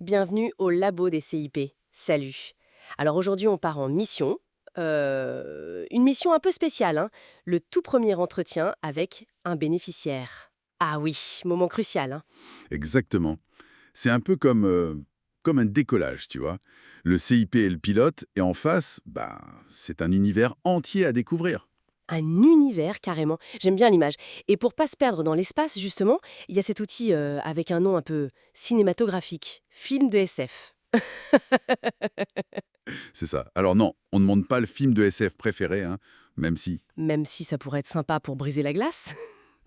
Bienvenue au labo des CIP. Salut. Alors aujourd'hui, on part en mission. Une mission un peu spéciale, hein. Le tout premier entretien avec un bénéficiaire. Ah oui, moment crucial, hein. Exactement. C'est un peu comme un décollage, tu vois. Le CIP est le pilote, et en face, c'est un univers entier à découvrir. Un univers carrément. J'aime bien l'image. Et pour pas se perdre dans l'espace, justement, il y a cet outil avec un nom un peu cinématographique. Film de SF. C'est ça. Alors non, on ne demande pas le film de SF préféré, hein, même si, Même si ça pourrait être sympa pour briser la glace.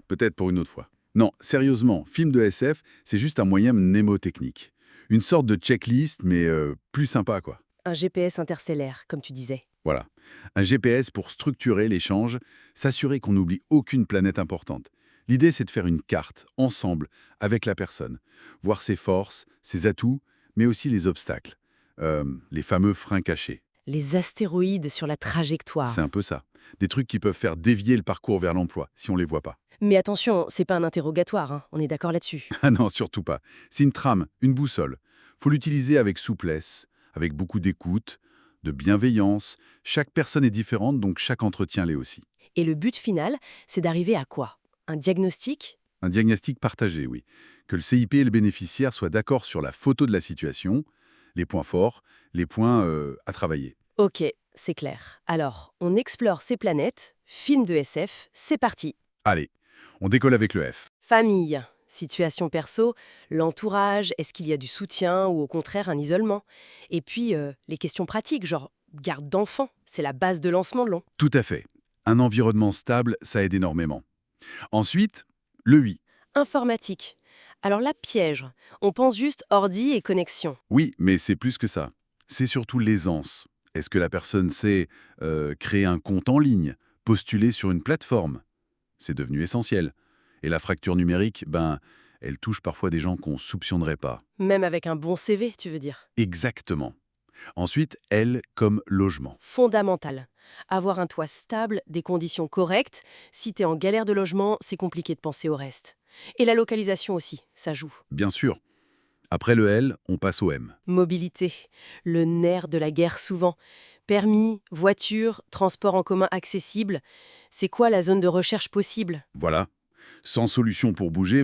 peut-être pour une autre fois. Non, sérieusement, film de SF, c'est juste un moyen mnémotechnique. Une sorte de checklist, mais plus sympa, quoi. Un GPS interstellaire, comme tu disais. Voilà. Un GPS pour structurer l'échange, s'assurer qu'on n'oublie aucune planète importante. L'idée, c'est de faire une carte, ensemble, avec la personne. Voir ses forces, ses atouts, mais aussi les obstacles. Les fameux freins cachés. Les astéroïdes sur la C'est un trajectoire. peu ça. Des trucs qui peuvent faire dévier le parcours vers l'emploi, si on les voit pas. Mais attention, c'est pas un interrogatoire, hein, on est d'accord là-dessus. Ah non, surtout pas. C'est une trame, une boussole. Faut l'utiliser avec souplesse, avec beaucoup d'écoute, de bienveillance. Chaque personne est différente, donc chaque entretien l'est aussi. Et le but final, c'est d'arriver à quoi? Un diagnostic? Un diagnostic partagé, oui. Que le CIP et le bénéficiaire soient d'accord sur la photo de la situation, les points forts, les points à travailler. Ok, c'est clair. Alors, on explore ces planètes, film de SF, c'est parti. Allez, on décolle avec le F. Famille, situation perso, l'entourage, est-ce qu'il y a du soutien ou au contraire un isolement? Et puis, les questions pratiques, genre garde d'enfants, c'est la base de lancement de long. Tout à fait. Un environnement stable, ça aide énormément. Ensuite, le oui. Informatique. Alors là, piège. On pense juste ordi et connexion. Oui, mais c'est plus que ça. C'est surtout l'aisance. Est-ce que la personne sait créer un compte en ligne, postuler sur une plateforme? C'est devenu essentiel. Et la fracture numérique, elle touche parfois des gens qu'on soupçonnerait pas. Même avec un bon CV, tu veux dire. Exactement. Ensuite, L comme logement. Fondamental. Avoir un toit stable, des conditions correctes. Si t'es en galère de logement, c'est compliqué de penser au reste. Et la localisation aussi, ça joue. Bien sûr. Après le L, on passe au M. Mobilité. Le nerf de la guerre souvent. Permis, voiture, transport en commun accessible. C'est quoi la zone de recherche possible? Voilà. Sans solution pour bouger,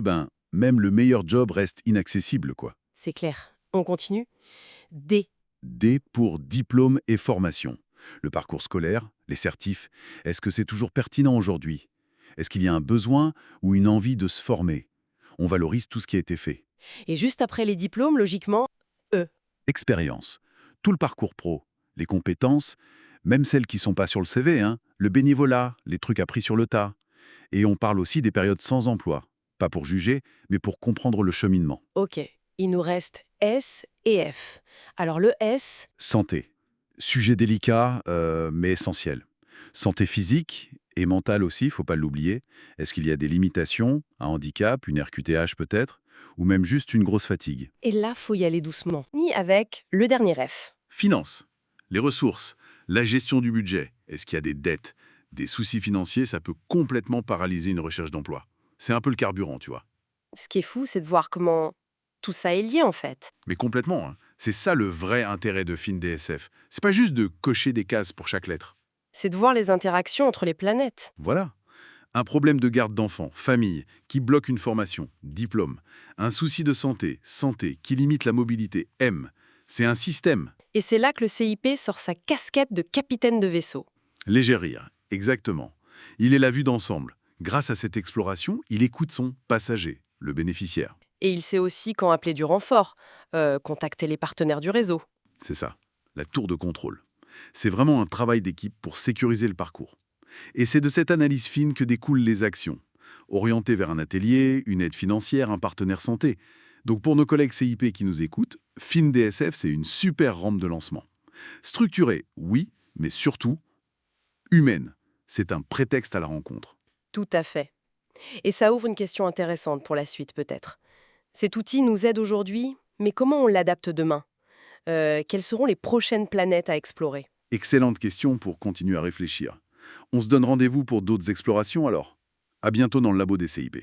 même le meilleur job reste inaccessible, quoi. C'est clair. On continue. D. D pour diplôme et formation. Le parcours scolaire, les certifs, est-ce que c'est toujours pertinent aujourd'hui? Est-ce qu'il y a un besoin ou une envie de se former? On valorise tout ce qui a été fait. Et juste après les diplômes, logiquement, E. Expérience. Tout le parcours pro, les compétences, même celles qui sont pas sur le CV, hein, le bénévolat, les trucs appris sur le tas. Et on parle aussi des périodes sans emploi. Pas pour juger, mais pour comprendre le cheminement. Ok. Il nous reste S et F. Alors le S, Santé. Sujet délicat, mais essentiel. Santé physique et mentale aussi, faut pas l'oublier. Est-ce qu'il y a des limitations, un handicap, une RQTH peut-être, ou même juste une grosse fatigue? et là, faut y aller doucement. Ni avec le dernier F. Finances, les ressources, la gestion du budget. Est-ce qu'il y a des dettes? Des soucis financiers, ça peut complètement paralyser une recherche d'emploi. C'est un peu le carburant, tu vois. Ce qui est fou, c'est de voir comment tout ça est lié en fait. Mais complètement, hein. C'est ça le vrai intérêt de FinDSF. C'est pas juste de cocher des cases pour chaque lettre. C'est de voir les interactions entre les planètes. Voilà. Un problème de garde d'enfants, famille, qui bloque une formation, diplôme. Un souci de santé, santé, qui limite la mobilité, M. C'est un système. Et c'est là que le CIP sort sa casquette de capitaine de vaisseau. Léger rire, exactement. Il est la vue d'ensemble. Grâce à cette exploration, il écoute son passager, le bénéficiaire. Et il sait aussi quand appeler du renfort, contacter les partenaires du réseau. C'est ça, la tour de contrôle. C'est vraiment un travail d'équipe pour sécuriser le parcours. Et c'est de cette analyse fine que découlent les actions. Orientées vers un atelier, une aide financière, un partenaire santé. Donc pour nos collègues CIP qui nous écoutent, FinDSF, c'est une super rampe de lancement. Structurée, oui, mais surtout humaine. C'est un prétexte à la rencontre. Tout à fait. Et ça ouvre une question intéressante pour la suite peut-être. Cet outil nous aide aujourd'hui, mais comment on l'adapte demain? Quelles seront les prochaines planètes à explorer? Excellente question pour continuer à réfléchir. On se donne rendez-vous pour d'autres explorations alors. À bientôt dans le labo des CIP.